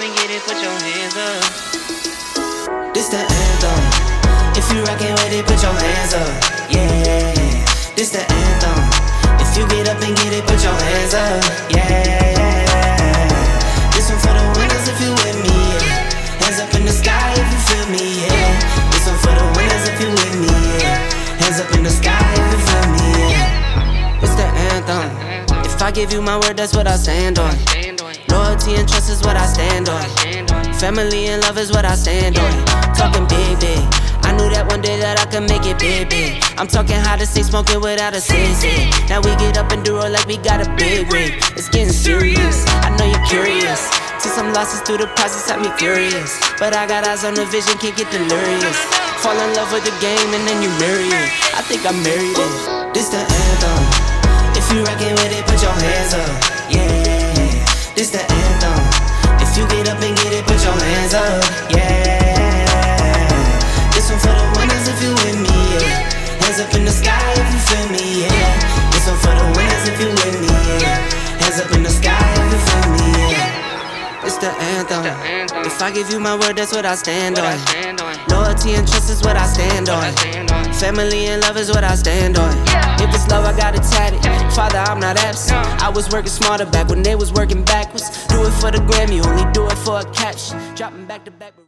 and get it, put your hands up. This the anthem. If you rockin' with it, put your hands up. Yeah, this the anthem. If you get up and get it, put your hands up. Yeah, this one for the winners if you with me. Yeah. Hands up in the sky if you feel me. Yeah, this one for the winners if you with me. Yeah. Hands up in the sky if you feel me. Yeah. It's the anthem. If I give you my word, that's what I stand on. Loyalty and trust is what I stand on. Family and love is what I stand on. Talking big, big. I knew that one day that I could make it big, big. I'm talking how to stay smoking without a sensei. Now we get up and do it like we got a big rig. It's getting serious, I know you're curious. Took some losses through the process, had me furious. But I got eyes on the vision, can't get delirious. Fall in love with the game and then you marry it. I think I married it. This the anthem. If you rockin' with it, put your hands up. Yeah, this the anthem. If you get up and get it, put your hands up. Yeah, this one for the winners if you with me. Yeah, hands up in the sky if you feel me. Yeah, this one for the winners if you with me. Yeah, hands up in the sky if you feel me. Yeah, it's the anthem. If I give you my word, that's what I stand on. Loyalty and trust is what I stand on. Family and love is what I stand on. If it's love, I got it tatted. Father, I'm not absent. I was working smarter back when they was working backwards. Do it for the gram, you only do it for a caption. Dropping back to back.